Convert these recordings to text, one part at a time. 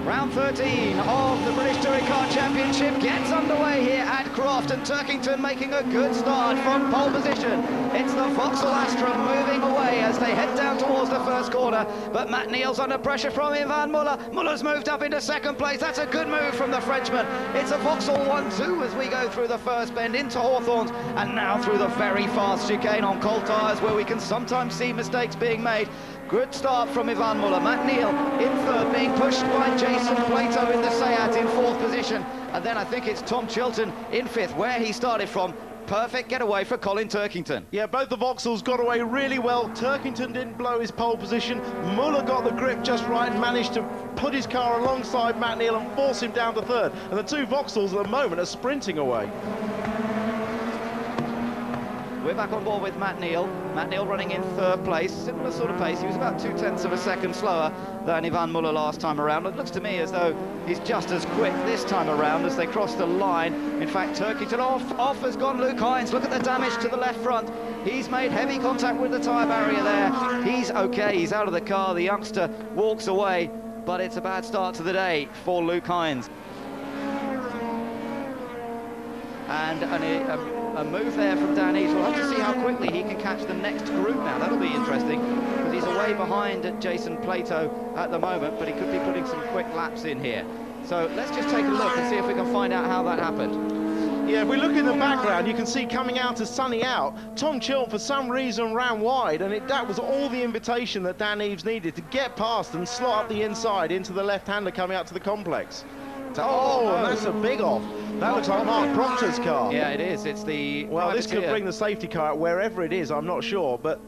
Round 13 of the British Touring Car Championship gets underway here at Croft, and Turkington making a good start from pole position. It's the Vauxhall Astra moving away as they head down towards the first corner, but Matt Neal's under pressure from Ivan Muller. Muller's moved up into second place. That's a good move from the Frenchman. It's a Vauxhall 1-2 as we go through the first bend into Hawthorns, and now through the very fast chicane on cold tyres where we can sometimes see mistakes being made. Good start from Ivan Muller. Matt Neal in third, being pushed by Jason Plato in the Seat in fourth position. And then I think it's Tom Chilton in fifth, where he started from. Perfect getaway for Colin Turkington. Yeah, both the Vauxhalls got away really well. Turkington didn't blow his pole position. Muller got the grip just right and managed to put his car alongside Matt Neal and force him down to third. And the two Vauxhalls at the moment are sprinting away. We're back on board with Matt Neal. Matt Neal running in third place, similar sort of pace. He was about 0.2 of a second slower than Ivan Muller last time around. It looks to me as though he's just as quick this time around as they cross the line. In fact, Turkington off has gone Luke Hines. Look at the damage to the left front. He's made heavy contact with the tyre barrier there. He's okay, he's out of the car. The youngster walks away, but it's a bad start to the day for Luke Hines. And a move there from Dan Eves. We'll have to see how quickly he can catch the next group now. That'll be interesting, because he's away behind Jason Plato at the moment, but he could be putting some quick laps in here. So let's just take a look and see if we can find out how that happened. Yeah, if we look in the background, you can see coming out to sunny out, Tom Chilton for some reason ran wide, and that was all the invitation that Dan Eves needed to get past and slot up the inside into the left-hander coming out to the complex. Oh, that's a big off. That looks like Mark Proctor's car. Yeah, it is. It's the... Well, this could bring the safety car out wherever it is, I'm not sure, but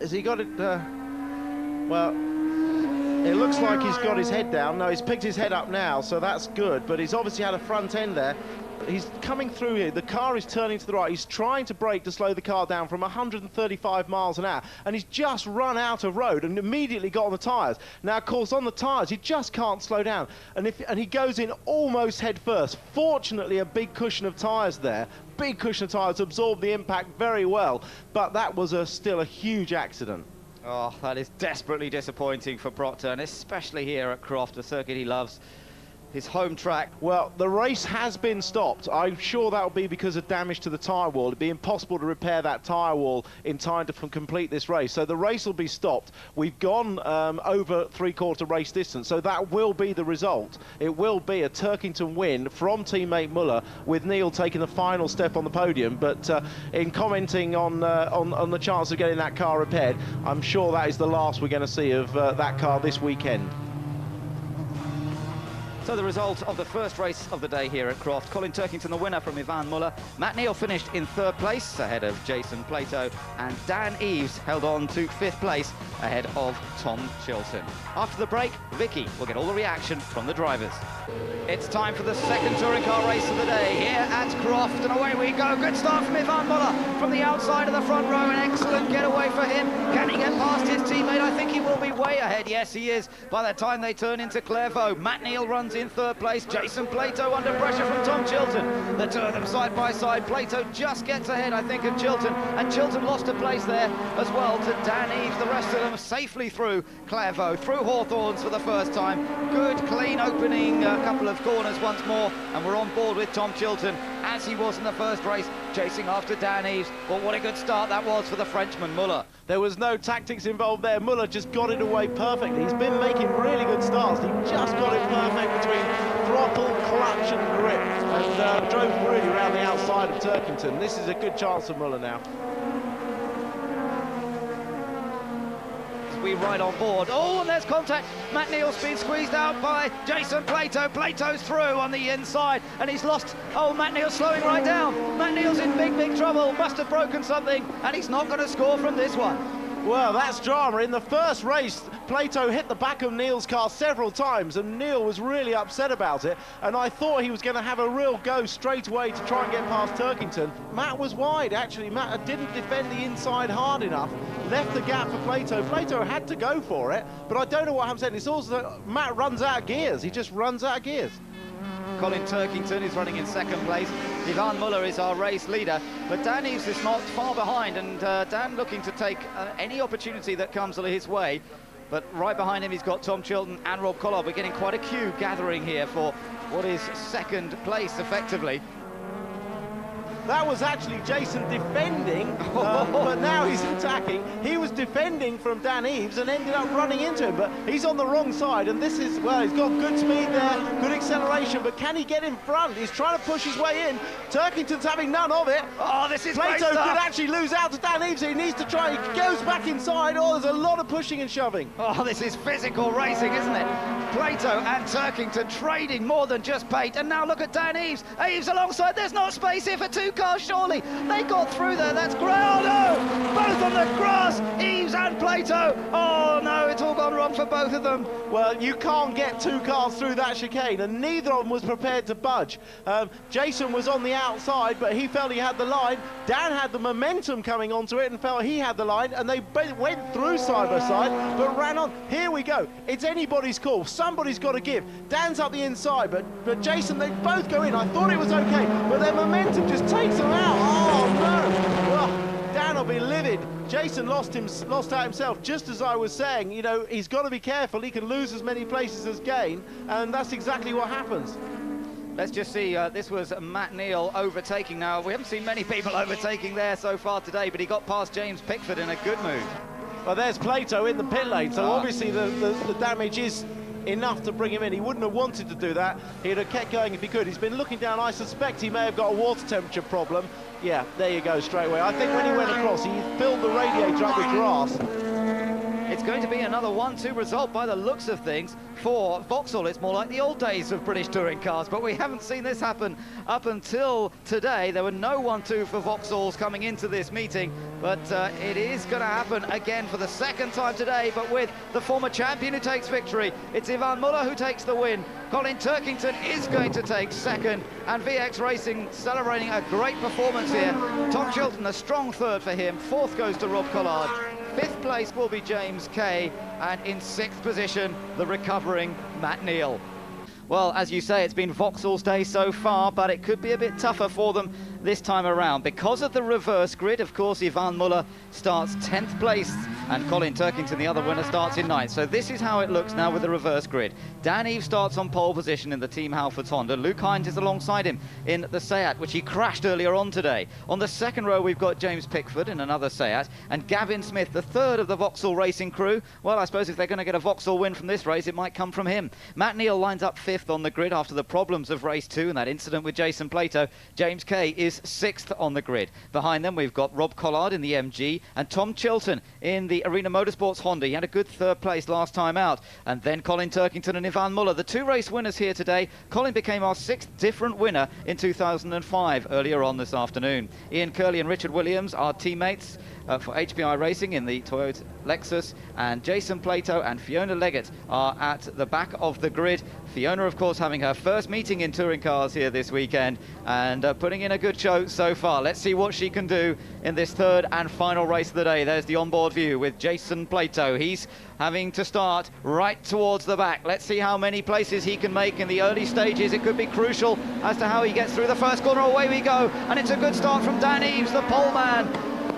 has he got it... well, it looks like he's got his head down. No, he's picked his head up now, so that's good, but he's obviously had a front end there. He's coming through here. The car is turning to the right. He's trying to brake to slow the car down from 135 miles an hour, and he's just run out of road and immediately got on the tyres. Now, of course, on the tyres, he just can't slow down, and he goes in almost head first. Fortunately, a big cushion of tyres there. Big cushion of tyres absorbed the impact very well, but that was still a huge accident. Oh, that is desperately disappointing for Proctor, and especially here at Croft, a circuit he loves. His home track. Well, the race has been stopped. I'm sure that will be because of damage to the tyre wall. It'd be impossible to repair that tyre wall in time to complete this race. So the race will be stopped. We've gone over three-quarter race distance, so that will be the result. It will be a Turkington win from teammate Muller, with Neal taking the final step on the podium. But in commenting on the chance of getting that car repaired, I'm sure that is the last we're going to see of that car this weekend. So the result of the first race of the day here at Croft, Colin Turkington the winner from Ivan Muller. Matt Neal finished in third place ahead of Jason Plato, and Dan Eves held on to fifth place ahead of Tom Chilton. After the break, Vicky will get all the reaction from the drivers. It's time for the second touring car race of the day here at Croft, and away we go. Good start from Ivan Muller from the outside of the front row. An excellent getaway for him. Can he get past his teammate? I think he will be way ahead. Yes, he is. By the time they turn into Clairvaux, Matt Neal runs in third place. Jason Plato under pressure from Tom Chilton. The two of them side by side. Plato just gets ahead, I think, of Chilton, and Chilton lost a place there as well to Dan Eves. The rest of them safely through Clairvaux, through Hawthorns for the first time. Good, clean opening, a couple of corners once more, and we're on board with Tom Chilton, as he was in the first race, chasing after Dan Eves. But what a good start that was for the Frenchman, Muller. There was no tactics involved there. Muller just got it away perfectly. He's been making really good starts. He just got it perfect between throttle, clutch and grip, and drove really around the outside of Turkington. This is a good chance for Muller now. We ride on board. Oh, and there's contact. Matt Neal's been squeezed out by Jason Plato. Plato's through on the inside, and he's lost. Oh, Matt Neal's slowing right down. Matt Neal's in big trouble. Must have broken something, and he's not going to score from this one. Well, that's drama. In the first race, Plato hit the back of Neal's car several times, and Neal was really upset about it, and I thought he was going to have a real go straight away to try and get past Turkington. Matt was wide, actually. Matt didn't defend the inside hard enough, left the gap for Plato. Plato had to go for it, but I don't know what happens then. It's also that Matt runs out of gears. He just runs out of gears. Colin Turkington is running in second place. Ivan Muller is our race leader, but Dan Eves is not far behind, and Dan looking to take any opportunity that comes his way. but right behind him he's got Tom Chilton and Rob Collard. We're getting quite a queue gathering here for what is second place, effectively. That was actually Jason defending, but now he's attacking. He was defending from Dan Eaves and ended up running into him, but he's on the wrong side, and this is, well, he's got good speed there, good acceleration, but can he get in front? He's trying to push his way in. Turkington's having none of it. Oh, this is great Plato stuff. could actually lose out to Dan Eaves. He needs to try. He goes back inside. Oh, there's a lot of pushing and shoving. Oh, this is physical racing, isn't it? Plato and Turkington trading more than just paint, and now look at Dan Eaves. Eaves alongside. There's not space here for two cars, surely. They got through there. That's great. Oh, no! Both on the grass, Eaves and Plato. Oh, no, it's all gone wrong for both of them. Well, you can't get two cars through that chicane, and neither of them was prepared to budge. Jason was on the outside, but he felt he had the line. Dan had the momentum coming onto it and felt he had the line, and they went through side by side, but ran on. Here we go. It's anybody's call. Somebody's got to give. Dan's up the inside, but Jason, they both go in. I thought it was okay, but their momentum just takes them out. Oh, no. Well, Dan will be livid. Jason lost out himself, just as I was saying. You know, he's got to be careful. He can lose as many places as gain, and that's exactly what happens. Let's just see, this was Matt Neal overtaking now. We haven't seen many people overtaking there so far today, but he got past James Pickford in a good move. Well, there's Plato in the pit lane, so obviously the damage is enough to bring him in. He wouldn't have wanted to do that. He'd have kept going if he could. He's been looking down. I suspect he may have got a water temperature problem. Yeah, there you go, straight away. I think when he went across, he filled the radiator up with grass. It's going to be another 1-2 result by the looks of things for Vauxhall. It's more like the old days of British touring cars, but we haven't seen this happen up until today. There were no 1-2 for Vauxhalls coming into this meeting, but it is going to happen again for the second time today, but with the former champion who takes victory. It's Ivan Muller who takes the win. Colin Turkington is going to take second, and VX Racing celebrating a great performance here. Tom Chilton, a strong third for him. Fourth goes to Rob Collard. Fifth place will be James Kay, and in sixth position, the recovering Matt Neal. Well, as you say, it's been Vauxhall's day so far, but it could be a bit tougher for them this time around. Because of the reverse grid, of course, Ivan Muller starts 10th place, and Colin Turkington, the other winner, starts in 9th. So this is how it looks now with the reverse grid. Dan Eaves starts on pole position in the Team Halfords Honda. Luke Hines is alongside him in the Seat, which he crashed earlier on today. On the second row, we've got James Pickford in another Seat, and Gavin Smith, the third of the Vauxhall Racing crew. Well, I suppose if they're going to get a Vauxhall win from this race, it might come from him. Matt Neal lines up 5th on the grid after the problems of race 2 and that incident with Jason Plato. James Kay is 6th on the grid. Behind them, we've got Rob Collard in the MG and Tom Chilton in the Arena Motorsports Honda. He had a good third place last time out. And then Colin Turkington and Ivan Muller, the two race winners here today. Colin became our 6th different winner in 2005 earlier on this afternoon. Ian Curley and Richard Williams are teammates for HBI Racing in the Toyota Lexus, and Jason Plato and Fiona Leggett are at the back of the grid. Fiona, of course, having her first meeting in touring cars here this weekend and putting in a good show so far. Let's see what she can do in this third and final race of the day. There's the onboard view with Jason Plato. He's having to start right towards the back. Let's see how many places he can make in the early stages. It could be crucial as to how he gets through the first corner. Away we go, and it's a good start from Dan Eaves, the pole man,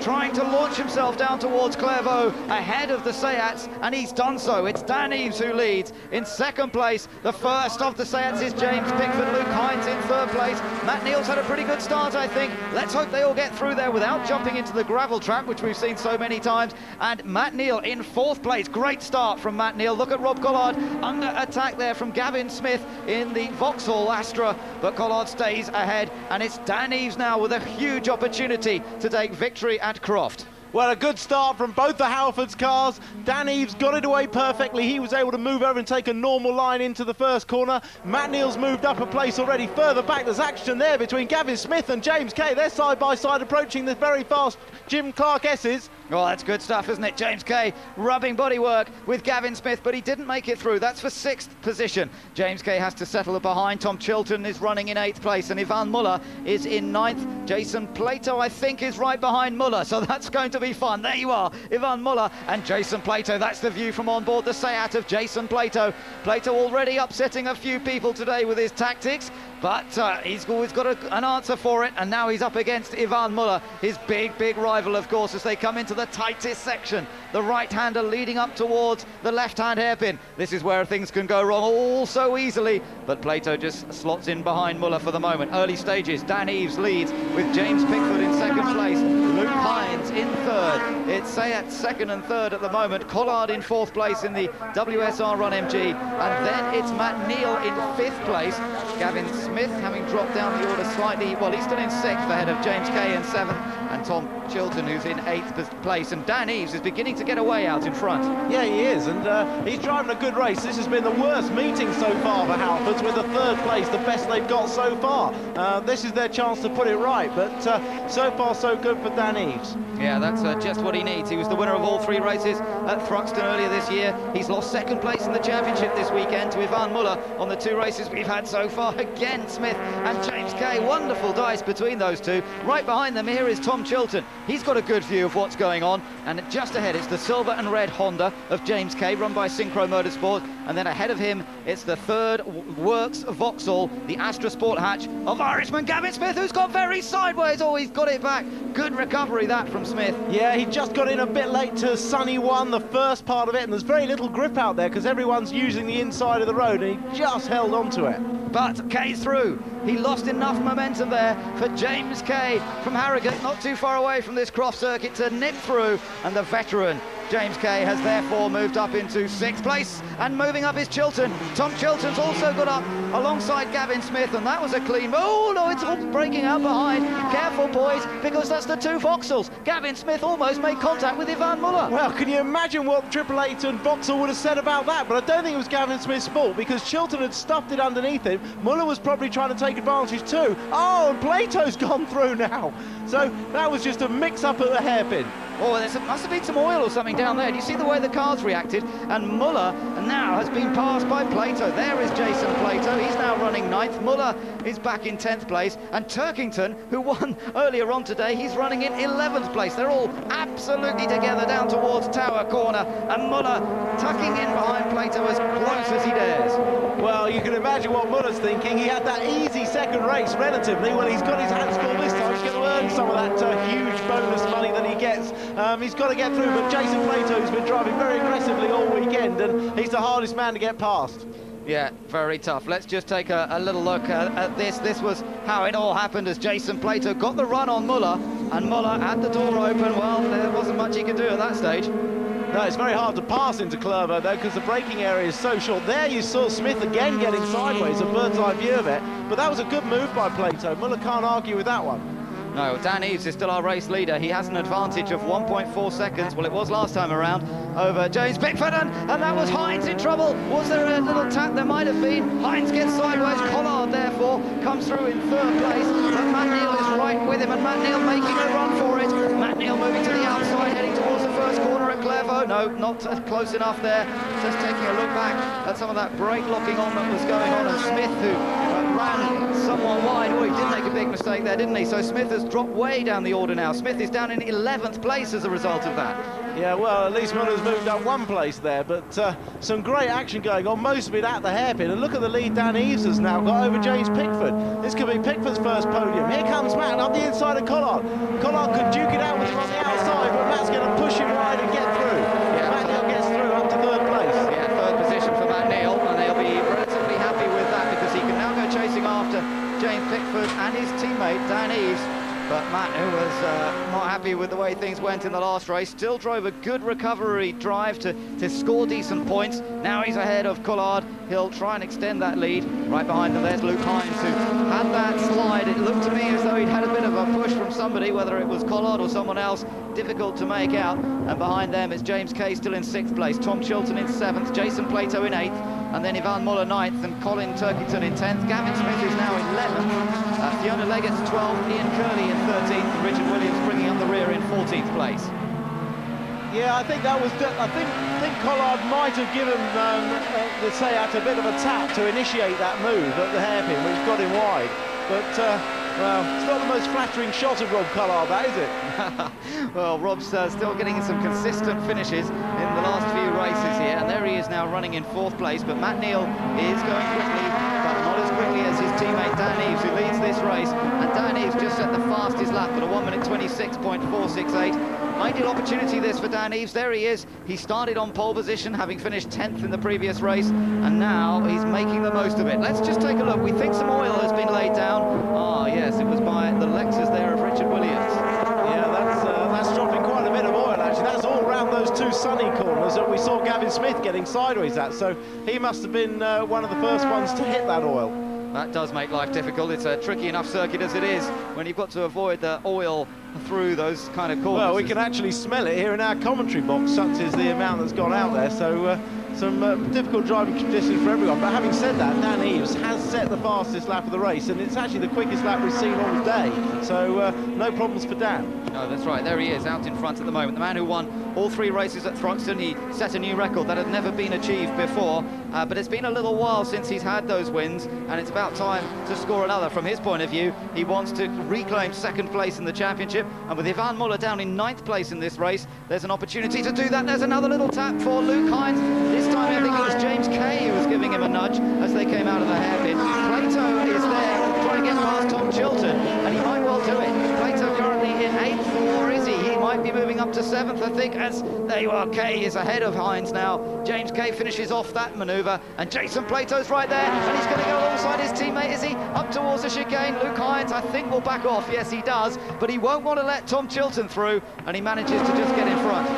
trying to launch himself down towards Clairvaux ahead of the Seats, and he's done so. It's Dan Eaves who leads. In second place, the first of the Seats is James Pickford. Luke Hines in third place. Matt Neal's had a pretty good start, I think. Let's hope they all get through there without jumping into the gravel trap, which we've seen so many times. And Matt Neal in fourth place. Great start from Matt Neal. Look at Rob Collard under attack there from Gavin Smith in the Vauxhall Astra, but Collard stays ahead, and it's Dan Eaves now with a huge opportunity to take victory at Croft. Well, a good start from both the Halfords cars. Dan Eaves got it away perfectly. He was able to move over and take a normal line into the first corner. Matt Neal's moved up a place already. Further back, there's action there between Gavin Smith and James Kay. They're side by side approaching the very fast Jim Clark S's. Oh, that's good stuff, isn't it? James Kay rubbing bodywork with Gavin Smith, but he didn't make it through. That's for 6th position. James Kay has to settle behind. Tom Chilton is running in 8th place, and Ivan Muller is in 9th. Jason Plato, I think, is right behind Muller, so that's going to to be fun. There you are, Ivan Muller and Jason Plato. That's the view from on board the Seat of Jason Plato. Plato already upsetting a few people today with his tactics, but he's always got an answer for it, and now he's up against Ivan Muller, his big rival, of course, as they come into the tightest section. The right-hander leading up towards the left-hand hairpin. This is where things can go wrong all so easily, but Plato just slots in behind Muller for the moment. Early stages, Dan Eves leads with James Pickford in second place, Luke Hines in third. It's Seat second and third at the moment, Collard in fourth place in the WSR Run MG, and then it's Matt Neal in fifth place. Gavin Smith having dropped down the order slightly, well, he's still in sixth ahead of James Kay in seventh, and Tom Chilton, who's in eighth place, and Dan Eves is beginning to get away out in front. Yeah, he is, and he's driving a good race. This has been the worst meeting so far for Halfords, with a third place, the best they've got so far. This is their chance to put it right, but so far so good for Dan Eves. Yeah, that's just what he needs. He was the winner of all three races at Thruxton earlier this year. He's lost second place in the championship this weekend to Ivan Muller on the two races we've had so far. Again, Smith and James Kay, wonderful dice between those two. Right behind them here is Tom Chilton. He's got a good view of what's going on, and just ahead it's the silver and red Honda of James Kay, run by Synchro Motorsport, and then ahead of him it's the third Works Vauxhall, the Astra Sport hatch of Irishman Gavin Smith, who's got very sideways. Oh, he's got it back. Good recovery that from Smith. Yeah, he just got in a bit late to Sunny One, the first part of it, and there's very little grip out there because everyone's using the inside of the road, and he just held on to it. But Kay through. He lost enough momentum there for James Kay from Harrogate, not too far away from this Croft circuit, to nip through, and the veteran James Kay has therefore moved up into sixth place, and moving up is Chilton. Tom Chilton's also got up alongside Gavin Smith, and that was a clean. Oh no, it's all breaking out behind. Careful, boys, because that's the two Vauxhalls. Gavin Smith almost made contact with Ivan Muller. Well, can you imagine what Triple Eight and Vauxhall would have said about that? But I don't think it was Gavin Smith's fault, because Chilton had stuffed it underneath him. Muller was probably trying to take advantage too. Oh, and Plato's gone through now. So that was just a mix-up at the hairpin. Oh, must have been some oil or something down there. Do you see the way the cars reacted? And Muller now has been passed by Plato. There is Jason Plato. He's now running ninth. Muller is back in 10th place. And Turkington, who won earlier on today, he's running in 11th place. They're all absolutely together down towards Tower Corner. And Muller tucking in behind Plato as close as he dares. Well, you can imagine what Muller's thinking. He had that easy second race, relatively. Well, he's got his hands full this time. He's going to earn some of that huge bonus money that he gets. He's got to get through, but Jason Plato's been driving very aggressively all weekend, and he's the hardest man to get past. Yeah, very tough. Let's just take a little look at this. This was how it all happened as Jason Plato got the run on Muller, and Muller had the door open. Well, there wasn't much he could do at that stage. No, it's very hard to pass into Clervo, though, because the braking area is so short. There you saw Smith again getting sideways, a bird's eye view of it, but that was a good move by Plato. Muller can't argue with that one. No, Dan Eves is still our race leader. He has an advantage of 1.4 seconds. Well, it was last time around over James Pickford, and that was Hines in trouble. Was there a little tap? There might have been. Hines gets sideways. Collard, therefore, comes through in third place. But Matt Neal is right with him, and Matt Neal making a run for it. Matt Neal moving to the outside, heading towards the first corner at Clervo. No, not close enough there. Just taking a look back at some of that brake locking on that was going on, and Smith, who ran somewhat wide. Oh, he did make a big mistake there, didn't he? So Smith has dropped way down the order now. Smith is down in 11th place as a result of that. Yeah, well, at least Muller's moved up one place there, but some great action going on, most of it at the hairpin. And look at the lead Dan Eves has now got over James Pickford. This could be Pickford's first podium. Here comes Matt up the inside of Collard. Collard could duke it out with him on the outside, but Matt's going to push him wide and get through. Yeah. Matt Neal gets through up to third place. Yeah, third position for Matt Neal, and they'll be relatively happy with that because he can now go chasing after James Pickford and his teammate Dan Eves. But Matt, who was not happy with the way things went in the last race, still drove a good recovery drive to score decent points. Now he's ahead of Collard. He'll try and extend that lead. Right behind them, there's Luke Hines, who had that slide. It looked to me as though he'd had a bit of a push from somebody, whether it was Collard or someone else. Difficult to make out. And behind them is James Kay still in 6th place, Tom Chilton in 7th, Jason Plato in 8th, and then Ivan Muller 9th, and Colin Turkington in 10th. Gavin Smith is now 11th. Fiona Leggett's 12th, Ian Curley in 13th, and Richard Williams bringing up the rear in 14th place. Yeah, I think that was. I think Collard might have given the Seat a bit of a tap to initiate that move at the hairpin, which got him wide. But Well, it's not the most flattering shot of Rob Collard, that, is it? Well, Rob's still getting some consistent finishes in the last few races here, and there he is now running in 4th place, but Matt Neal is going quickly, but not as quickly as his teammate Dan Eves, who leads this race, and Dan Eves just set the fastest lap at a 1:26.468. Ideal opportunity this for Dan Eves. There he is. He started on pole position, having finished 10th in the previous race, and now he's making the most of it. Let's just take a look. We think some oil has been laid down. Ah, yes, it was by the Lexus there of Richard Williams. Yeah, that's dropping quite a bit of oil, actually. That's all around those 2 sunny corners that we saw Gavin Smith getting sideways at, so he must have been one of the first ones to hit that oil. That does make life difficult. It's a tricky enough circuit as it is when you've got to avoid the oil through those kind of corners. Well, we can actually smell it here in our commentary box, such is the amount that's gone out there, so some difficult driving conditions for everyone. But having said that, Dan Eves has set the fastest lap of the race, and it's actually the quickest lap we've seen all day, so no problems for Dan. No, that's right, there he is, out in front at the moment. The man who won all 3 races at Thruxton. He set a new record that had never been achieved before, but it's been a little while since he's had those wins, and it's about time to score another. From his point of view, he wants to reclaim 2nd place in the championship, and with Ivan Muller down in 9th place in this race, there's an opportunity to do that. There's another little tap for Luke Hines. This time I think it was James Kay who was giving him a nudge as they came out of the hairpin. Plato is there trying to get past Tom Chilton, and he might well do it. Plato currently in 8th, or is he? He might be moving up to 7th, I think, as there you are. Kay is ahead of Hines now. James Kay finishes off that manoeuvre, and Jason Plato's right there, and he's going to go alongside his teammate, is he? Up towards the chicane. Luke Hines, I think, will back off. Yes, he does, but he won't want to let Tom Chilton through, and he manages to just get in front.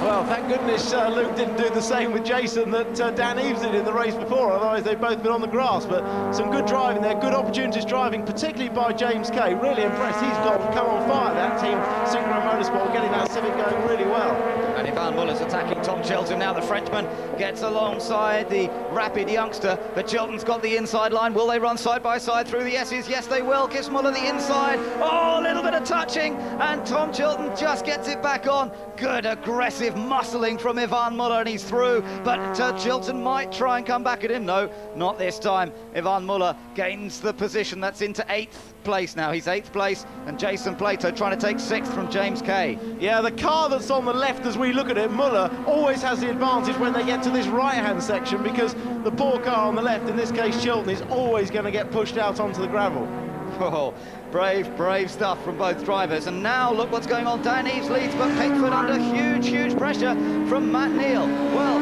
Well, thank goodness Luke didn't do the same with Jason that Dan Eves did in the race before, otherwise they've both been on the grass. But some good driving there, good opportunities driving, particularly by James Kay. Really impressed. He's come on fire, that team, Synchro Motorsport, getting that Civic going really well. And Ivan Muller's attacking Tom Chilton now. The Frenchman gets alongside the rapid youngster, but Chilton's got the inside line. Will they run side by side through the S's? Yes, they will. Gives Muller the inside. Oh, a little bit of touching, and Tom Chilton just gets it back on. Good, aggressive muscling from Ivan Muller, and he's through, but Chilton might try and come back at him. No, not this time. Ivan Muller gains the position. That's into 8th place now. He's 8th place, and Jason Plato trying to take 6th from James Kay. Yeah, the car that's on the left as we look at it, Muller, always has the advantage when they get to this right-hand section, because the poor car on the left, in this case Chilton, is always going to get pushed out onto the gravel. Oh, brave stuff from both drivers. And now look what's going on. Dan Eves leads, but Pickford under huge pressure from Matt Neal. Well,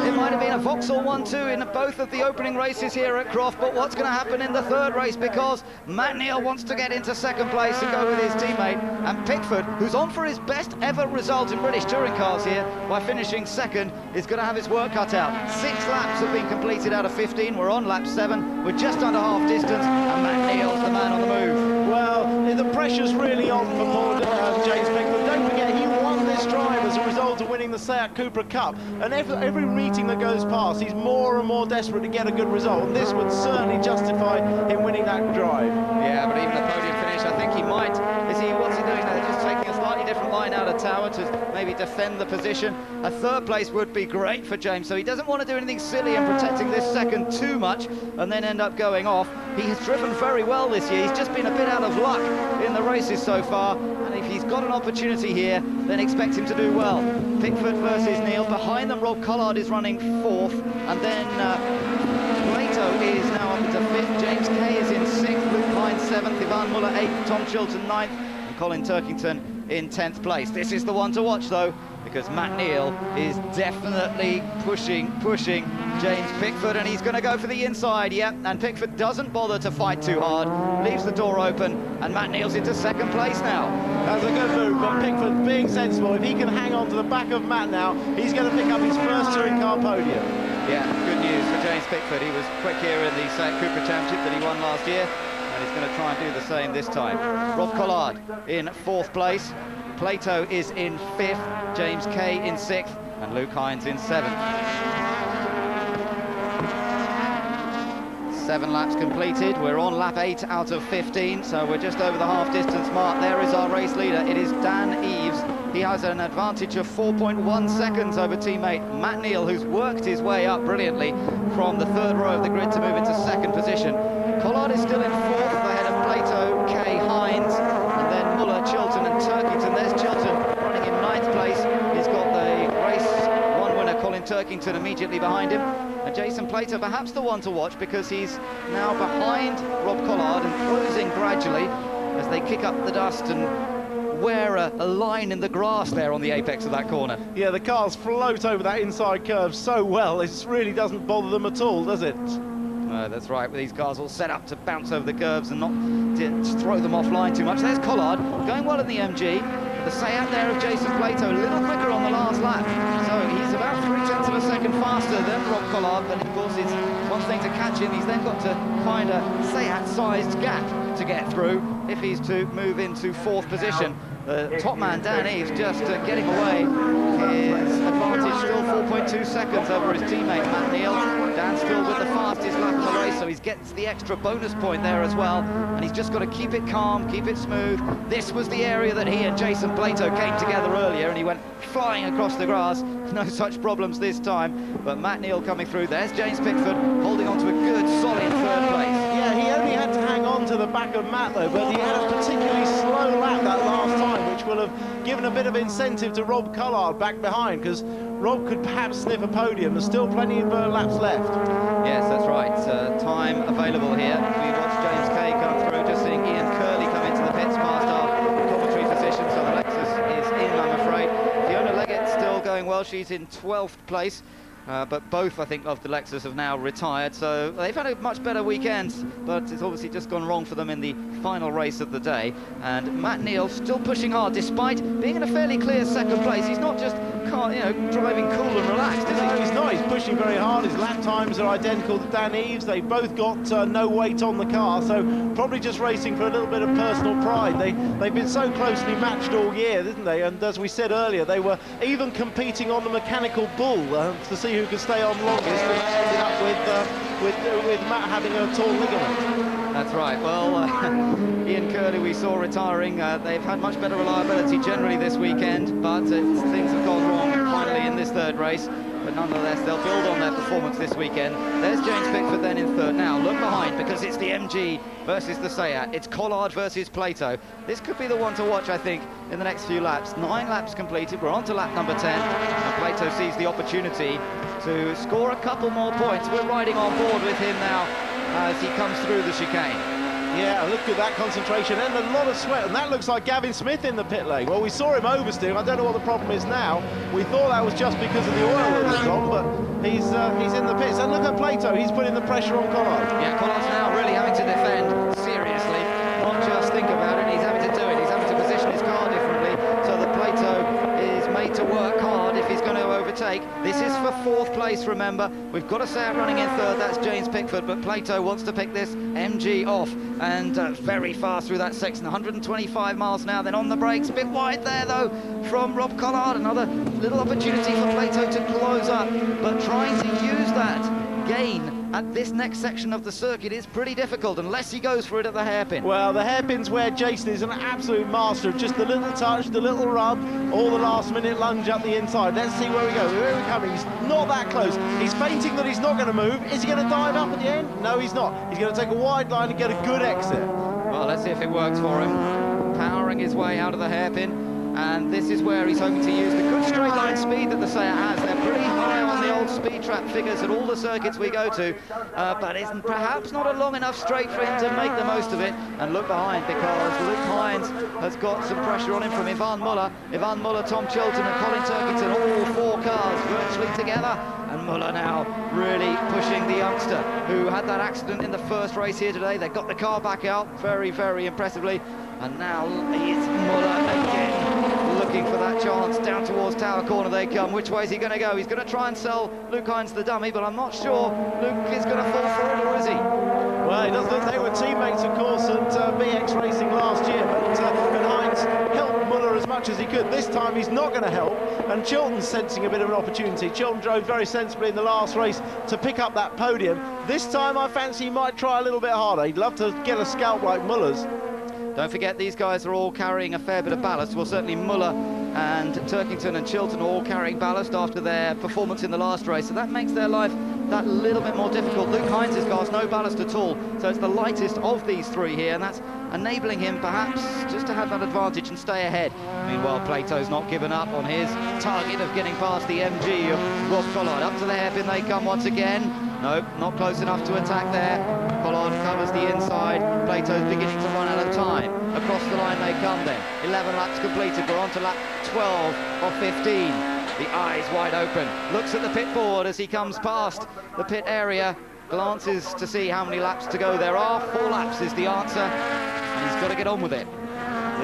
it might have been a Vauxhall 1-2 in both of the opening races here at Croft, but what's going to happen in the 3rd race? Because Matt Neal wants to get into 2nd place and go with his teammate, and Pickford, who's on for his best ever result in British touring cars here by finishing 2nd, is going to have his work cut out. 6 laps have been completed out of 15. We're on lap 7. We're just under half distance, and Matt Neal's the man on the move. Well, the pressure's really on for poor James Pickford. Don't forget, he won this drive as a result of winning the Seat Cupra Cup, and every meeting that goes past, he's more and more desperate to get a good result, and this would certainly justify him winning that drive. Yeah, but even a podium finish, I think he might. What's he doing now? Just taking a slightly different line out of Tower to maybe defend the position. A 3rd place would be great for James, so he doesn't want to do anything silly and protecting this 2nd too much and then end up going off. He has driven very well this year. He's just been a bit out of luck in the races so far, and if he's got an opportunity here, then expect him to do well. Pickford versus Neal. Behind them, Rob Collard is running 4th, and then Plato is now up into 5th. James Kay is in 6th, Luke Hines 7th, Ivan Muller 8th, Tom Chilton 9th, and Colin Turkington in 10th place. This is the one to watch, though, because Matt Neal is definitely pushing James Pickford, and he's going to go for the inside. Yep, and Pickford doesn't bother to fight too hard, leaves the door open, and Matt Neal's into 2nd place now. That's a good move, but Pickford being sensible. If he can hang on to the back of Matt now, he's going to pick up his first touring car podium. Yeah, good news for James Pickford. He was quick here in the Seat Cupra Championship that he won last year, and he's going to try and do the same this time. Rob Collard in 4th place. Plato is in 5th, James Kay in 6th, and Luke Hines in 7th. 7 laps completed. We're on lap 8 out of 15, so we're just over the half-distance mark. There is our race leader. It is Dan Eves. He has an advantage of 4.1 seconds over teammate Matt Neal, who's worked his way up brilliantly from the 3rd row of the grid to move into 2nd position. Collard is still in 4th, ahead of Plato, Kay Turkington immediately behind him. And Jason Plato, perhaps the one to watch, because he's now behind Rob Collard and closing gradually as they kick up the dust and wear a line in the grass there on the apex of that corner. Yeah, the cars float over that inside curve so well, it really doesn't bother them at all, does it? That's right, with these cars all set up to bounce over the curves and not to throw them offline too much. There's Collard, going well in the MG. The Seat there of Jason Plato, a little quicker on the last lap. So he's about 0.3 of a second faster than Rob Collard, but of course it's one thing to catch him. He's then got to find a Seat-sized gap to get through if he's to move into 4th position. The top man, Dan Eves, just getting away. His advantage still 4.2 seconds over his teammate, Matt Neal. Dan still with the fastest lap of the race, so he gets the extra bonus point there as well. And he's just got to keep it calm, keep it smooth. This was the area that he and Jason Plato came together earlier, and he went flying across the grass. No such problems this time. But Matt Neal coming through. There's James Pickford holding on to a good, solid 3rd place. Yeah, he only had to hang on to the back of Matt, though, but he had a particularly slow lap that last time, which will have given a bit of incentive to Rob Collard back behind, because Rob could perhaps sniff a podium. There's still plenty of laps left. Yes, that's right. Time available here. We watched James Kay come through, just seeing Ian Curley come into the pits past our commentary position, so the Lexus is in, I'm afraid. Fiona Leggett's still going well. She's in 12th place. But both, I think, of the Lexus have now retired, so they've had a much better weekend, but it's obviously just gone wrong for them in the final race of the day. And Matt Neal still pushing hard, despite being in a fairly clear 2nd place. He's not just, driving cool and relaxed, is he? No, he's not. He's pushing very hard. His lap times are identical to Dan Eves. They've both got no weight on the car, so probably just racing for a little bit of personal pride. They've been so closely matched all year, didn't they? And as we said earlier, they were even competing on the mechanical bull to see who could stay on longest, and that ended up with Matt having a torn ligament. That's right. Well, Ian Curley we saw retiring. They've had much better reliability generally this weekend, but things have gone wrong finally in this 3rd race. But nonetheless, they'll build on their performance this weekend. There's James Pickford then in 3rd. Now, look behind, because it's the MG versus the Seat. It's Collard versus Plato. This could be the one to watch, I think, in the next few laps. 9 laps completed. We're on to lap number 10. And Plato sees the opportunity to score a couple more points. We're riding on board with him now as he comes through the chicane. Yeah, look at that concentration and a lot of sweat, and that looks like Gavin Smith in the pit lane. Well, we saw him oversteer. I don't know what the problem is now. We thought that was just because of the oil that was on, but he's in the pits. And look at Plato, he's putting the pressure on Collard. Yeah, Collard's now really having to defend seriously, not just think about it. He's having to do it. He's having to position his car differently, so that Plato is made to work hard if he's going to overtake. This is for 4th place, remember. We've got a Seat running in 3rd, that's James Pickford, but Plato wants to pick this MG off, and very fast through that section, 125 miles an hour, then on the brakes, a bit wide there though from Rob Collard. Another little opportunity for Plato to close up, but trying to use that gain at this next section of the circuit is pretty difficult unless he goes for it at the hairpin. Well, the hairpin's where Jason is an absolute master of just the little touch, the little rub, or the last-minute lunge up the inside. Let's see where we go. Where are we coming? He's not that close. He's feinting that he's not going to move. Is he going to dive up at the end? No, he's not. He's going to take a wide line and get a good exit. Well, let's see if it works for him. Powering his way out of the hairpin. And this is where he's hoping to use the good straight line speed that the Seat has. They're pretty high on the old speed trap figures at all the circuits we go to, but it's perhaps not a long enough straight for him to make the most of it. And look behind, because Luke Hines has got some pressure on him from Ivan Muller. Ivan Muller, Tom Chilton and Colin Turkington, all 4 cars virtually together. And Muller now really pushing the youngster who had that accident in the 1st race here today. They got the car back out very, very impressively. And now it's Muller again, looking for that chance. Down towards Tower Corner they come. Which way is he going to go? He's going to try and sell Luke Hines the dummy, but I'm not sure Luke is going to fall for it, or is he? Well, it does look they were teammates, of course, at BX Racing last year, but Hines helped Muller as much as he could. This time he's not going to help, and Chilton's sensing a bit of an opportunity. Chilton drove very sensibly in the last race to pick up that podium. This time I fancy he might try a little bit harder. He'd love to get a scalp like Muller's. Don't forget, these guys are all carrying a fair bit of ballast. Well, certainly Muller and Turkington and Chilton are all carrying ballast after their performance in the last race, so that makes their life that little bit more difficult. Luke Hines' car's no ballast at all, so it's the lightest of these three here, and that's enabling him perhaps just to have that advantage and stay ahead. Meanwhile, Plato's not given up on his target of getting past the MG of Rob Collard. Up to the hairpin they come once again. Nope, not close enough to attack there. Collard covers the inside. Plato's beginning to run out of time. Across the line they come then. 11 laps completed. We're on to lap 12 of 15. The eyes wide open. Looks at the pit board as he comes past the pit area. Glances to see how many laps to go there are. 4 laps is the answer. And he's got to get on with it.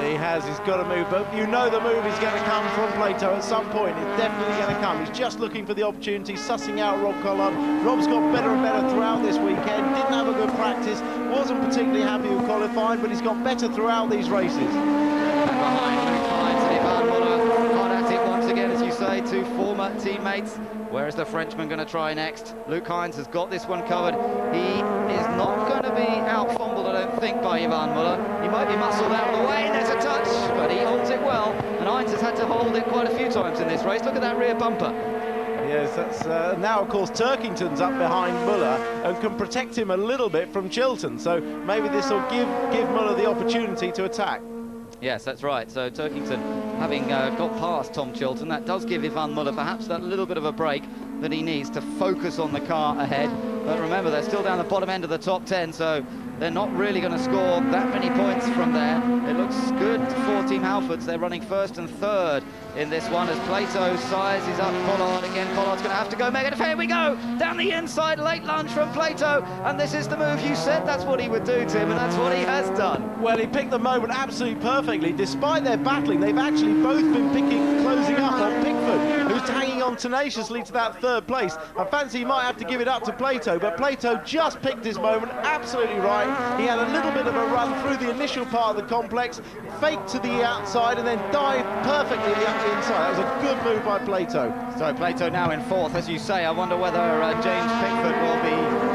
He has, he's got to move, but you know the move is going to come from Plato at some point. It's definitely going to come. He's just looking for the opportunity, sussing out Rob Collard. Rob's got better and better throughout this weekend. Didn't have a good practice, wasn't particularly happy with qualifying, but he's got better throughout these races. Behind Luke Hines and Ivan Muller, hard at it once again, as you say, 2 former teammates. Where is the Frenchman going to try next? Luke Hines has got this one covered. He is not going to be out-fumbled, I don't think, by Ivan Muller. He might be muscled out of the way. There's a touch, but he holds it well. And Hines has had to hold it quite a few times in this race. Look at that rear bumper. Yes, that's now, of course, Turkington's up behind Muller and can protect him a little bit from Chilton. So maybe this will give Muller the opportunity to attack. Yes, that's right. So Turkington, having got past Tom Chilton, that does give Ivan Muller perhaps that little bit of a break that he needs to focus on the car ahead. But remember, they're still down the bottom end of the top 10, so they're not really going to score that many points from there. It looks good for Team Halfords. They're running first and third in this one as Plato sizes up Collard again. Collard's going to have to go mega. Here we go, down the inside, late lunge from Plato, and this is the move you said that's what he would do, Tim, and that's what he has done. Well, he picked the moment absolutely perfectly. Despite their battling, they've actually both been closing up on Pickford, who's hanging on tenaciously to that third place. I fancy he might have to give it up to Plato, but Plato just picked his moment absolutely right. He had a little bit of a run through the initial part of the complex, faked to the outside, and then dived perfectly up the inside. That was a good move by Plato. So Plato now in 4th, as you say. I wonder whether James Pickford will be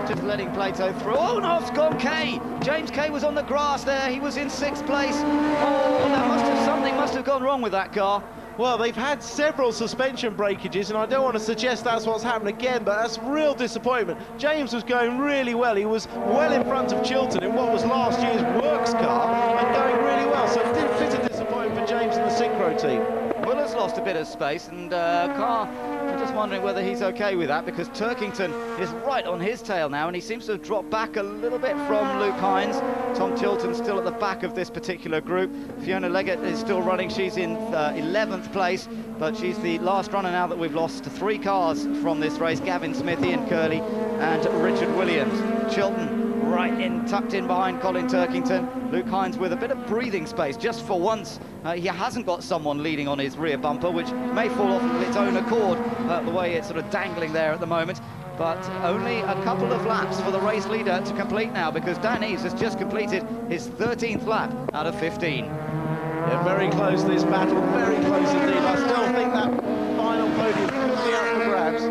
just letting Plato through. Oh no, it's gone Kay. James Kay was on the grass there. He was in 6th place. Oh, something must have gone wrong with that car. Well, they've had several suspension breakages, and I don't want to suggest that's what's happened again, but that's real disappointment. James was going really well. He was well in front of Chilton in what was last year's Works car, and going really well. So it did fit a disappointment for James and the Synchro team. Muller's lost a bit of space, and Carr, I'm just wondering whether he's okay with that, because Turkington is right on his tail now, and he seems to have dropped back a little bit from Luke Hines. Tom Chilton's still at the back of this particular group. Fiona Leggett is still running. She's in 11th place, but she's the last runner now that we've lost 3 cars from this race. Gavin Smith, Ian Curley, and Richard Williams. Chilton right in, tucked in behind Colin Turkington. Luke Hines with a bit of breathing space just for once. He hasn't got someone leading on his rear bumper, which may fall off of its own accord, the way it's sort of dangling there at the moment. But only a couple of laps for the race leader to complete now, because Dan Eves has just completed his 13th lap out of 15. Yeah, very close this battle, very close indeed. I still think that final podium could be up for grabs.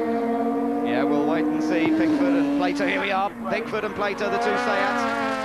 Yeah, we'll wait and see. Pickford and Plato, here we are. Pickford and Plato, the 2 Seats,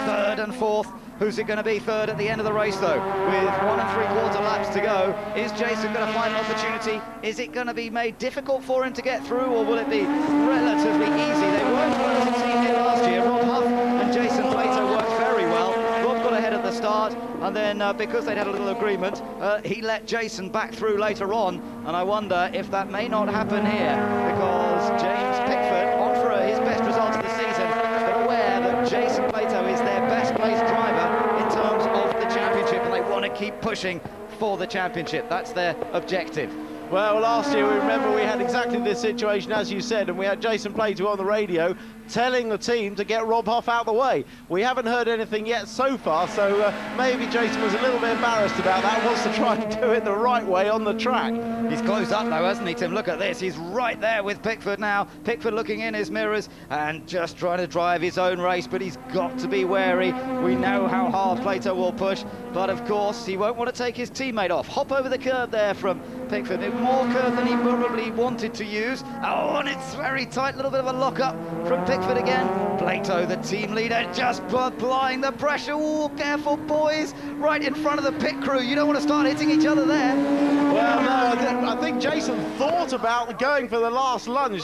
3rd and 4th. Who's it going to be 3rd at the end of the race, though? With 1 3/4 laps to go, is Jason going to find an opportunity? Is it going to be made difficult for him to get through, or will it be relatively easy? They weren't a relative team here last year. Rob Huff and Jason Plato worked very well. Rob got ahead at the start, and then because they'd had a little agreement, he let Jason back through later on, and I wonder if that may not happen here, because James Pickford, on for his best result of the season, but aware that Jason Plato is their best placed driver in terms of the championship, and they want to keep pushing for the championship. That's their objective. Well, last year, we remember we had exactly this situation, as you said, and we had Jason Plato on the radio telling the team to get Rob Huff out of the way. We haven't heard anything yet so far, so maybe Jason was a little bit embarrassed about that, wants to try and do it the right way on the track. He's closed up though, hasn't he, Tim? Look at this, he's right there with Pickford now. Pickford looking in his mirrors and just trying to drive his own race, but he's got to be wary. We know how hard Plato will push, but of course he won't want to take his teammate off. Hop over the curb there from Pickford, more curve than he probably wanted to use. Oh, and it's very tight, little bit of a lock-up from Pickford again. Plato, the team leader, just applying the pressure. Oh, careful, boys, right in front of the pit crew. You don't want to start hitting each other there. Well, no, I think Jason thought about going for the last lunge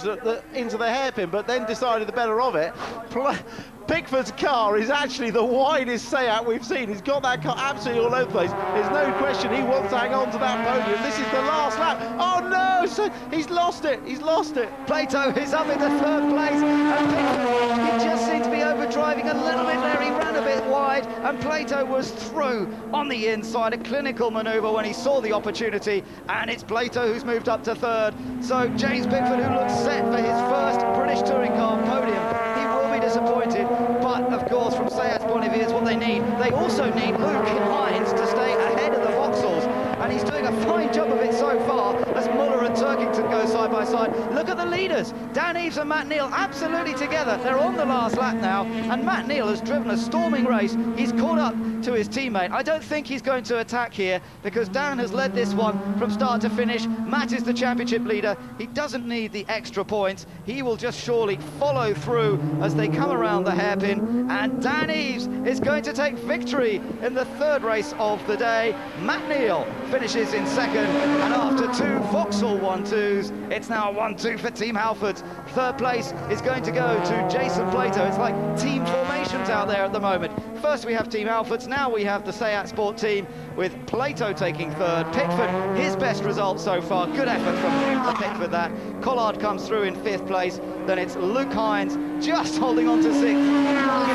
into the hairpin, but then decided the better of it. Pickford's car is actually the widest Seat we've seen. He's got that car absolutely all over the place. There's no question he wants to hang on to that podium. This is the last lap. Oh no, so he's lost it. He's lost it. Plato is up in the third place, and Pickford, he just seemed to be overdriving a little bit there. He ran a bit wide, and Plato was through on the inside. A clinical manoeuvre when he saw the opportunity, and it's Plato who's moved up to third. So James Pickford, who looks set for his first British touring car podium, he will be disappointed, but of course from Seat's point of view it's what they need. They also need Luke Hines to stay ahead of the Vauxhalls, and he's doing a fine job of it so far as Muller and Turkington go side by side. Look at the leaders, Dan Eaves and Matt Neal absolutely together. They're on the last lap now, and Matt Neal has driven a storming race. He's caught up to his teammate. I don't think he's going to attack here because Dan has led this one from start to finish. Matt is the championship leader. He doesn't need the extra points. He will just surely follow through as they come around the hairpin, and Dan Eaves is going to take victory in the third race of the day. Matt Neal finishes in second, and after two Vauxhall 1-2s, it's now a 1-2 for Team Halford. Third place is going to go to Jason Plato. It's like team formations out there at the moment. First we have Team Halfords, now we have the Seat Sport team with Plato taking third. Pickford, his best result so far. Good effort from Pickford that. Collard comes through in fifth place. Then it's Luke Hines just holding on to sixth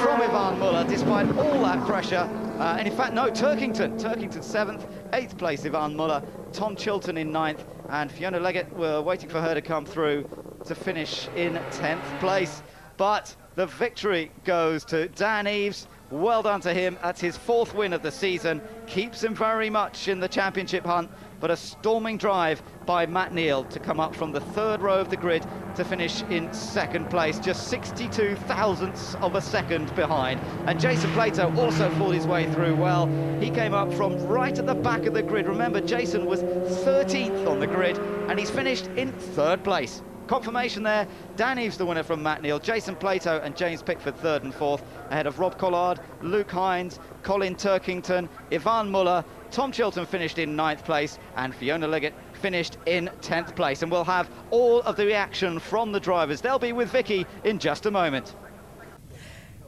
from Ivan Muller despite all that pressure. And in fact, no, Turkington seventh, eighth place Ivan Muller, Tom Chilton in ninth, and Fiona Leggett, we're waiting for her to come through to finish in 10th place. But the victory goes to Dan Eaves. Well done to him. That's his fourth win of the season. Keeps him very much in the championship hunt, but a storming drive by Matt Neal to come up from the third row of the grid to finish in second place, just 62 thousandths of a second behind. And Jason Plato also fought his way through well. He came up from right at the back of the grid. Remember, Jason was 13th on the grid, and he's finished in third place. Confirmation there, Dan Eaves the winner from Matt Neal, Jason Plato and James Pickford third and fourth, ahead of Rob Collard, Luke Hines, Colin Turkington, Ivan Muller. Tom Chilton finished in ninth place, and Fiona Leggett finished in 10th place. And we'll have all of the reaction from the drivers. They'll be with Vicky in just a moment.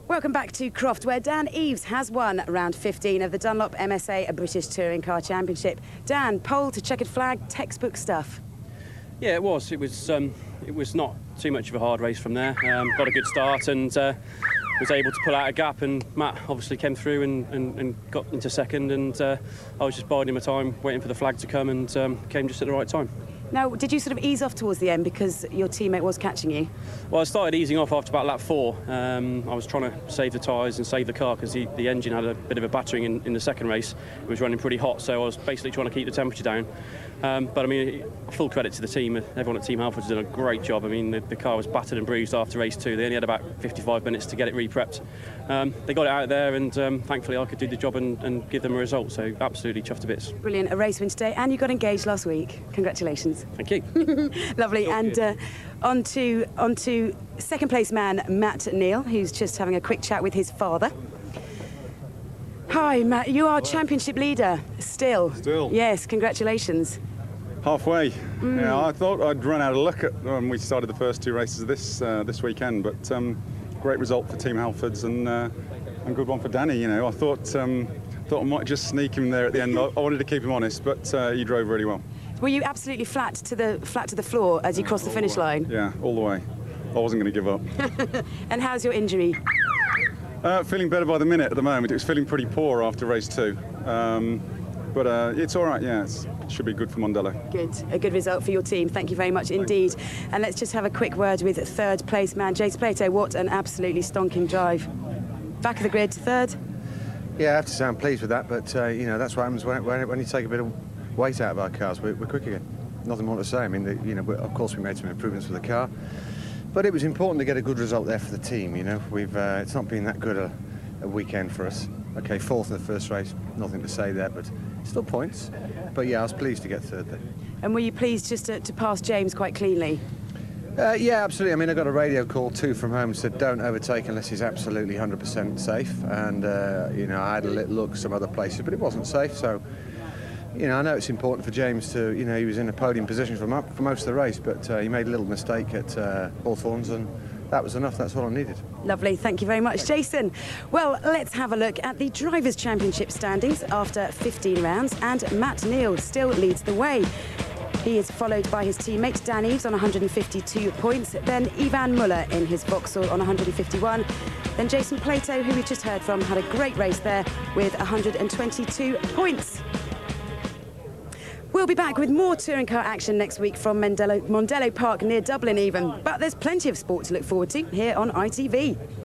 Welcome back to Croft, where Dan Eaves has won round 15 of the Dunlop MSA British Touring Car Championship. Dan, pole to checkered flag, textbook stuff. Yeah, it was. It was not too much of a hard race from there. Got a good start and was able to pull out a gap, and Matt obviously came through and got into second, and I was just biding my time, waiting for the flag to come, and came just at the right time. Now, did you sort of ease off towards the end because your teammate was catching you? Well, I started easing off after about lap 4. I was trying to save the tyres and save the car because the engine had a bit of a battering in the second race. It was running pretty hot, so I was basically trying to keep the temperature down. But I mean, full credit to the team. Everyone at Team Halford's done a great job. I mean, the car was battered and bruised after race 2. They only had about 55 minutes to get it re-prepped. They got it out there, and thankfully I could do the job and give them a result. So absolutely chuffed to bits. Brilliant, a race win today, and you got engaged last week. Congratulations. Thank you. Lovely. And on to second place man Matt Neal, who's just having a quick chat with his father. Hi, Matt. You are championship leader still. Still. Yes. Congratulations. Halfway. Yeah, I thought I'd run out of luck when we started the first 2 races this weekend, but great result for Team Halfords and good one for Danny. You know, I thought I might just sneak him there at the end. I wanted to keep him honest, but he drove really well. Were you absolutely flat to the floor as you crossed the finish line? Yeah, all the way. I wasn't going to give up. And how's your injury? Feeling better by the minute at the moment. It was feeling pretty poor after race 2. But it's all right, yeah. It should be good for Mondello. Good. A good result for your team. Thank you very much indeed. And let's just have a quick word with third place man, Jason Plato. What an absolutely stonking drive. Back of the grid, third. Yeah, I have to say I'm pleased with that, but you know, that's what happens when you take a bit of weight out of our cars. We're quick again. Nothing more to say. I mean, of course we made some improvements for the car, but it was important to get a good result there for the team. You know, it's not been that good a weekend for us. Okay, fourth in the first race, nothing to say there, but Still points, but yeah, I was pleased to get third there. And were you pleased just to pass James quite cleanly? Yeah, absolutely. I mean, I got a radio call too from home, said don't overtake unless he's absolutely 100% safe. And you know, I had a little look some other places, but it wasn't safe. So, you know, I know it's important for James to, you know, he was in a podium position for most of the race, but he made a little mistake at Hawthorns, and that was enough. That's all I needed. Lovely, thank you very much, Jason. Well, let's have a look at the Drivers' Championship standings after 15 rounds, and Matt Neal still leads the way. He is followed by his teammate Dan Eves on 152 points, then Ivan Muller in his Vauxhall on 151, then Jason Plato, who we just heard from, had a great race there with 122 points. We'll be back with more touring car action next week from Mondello Park near Dublin even, but there's plenty of sport to look forward to here on ITV.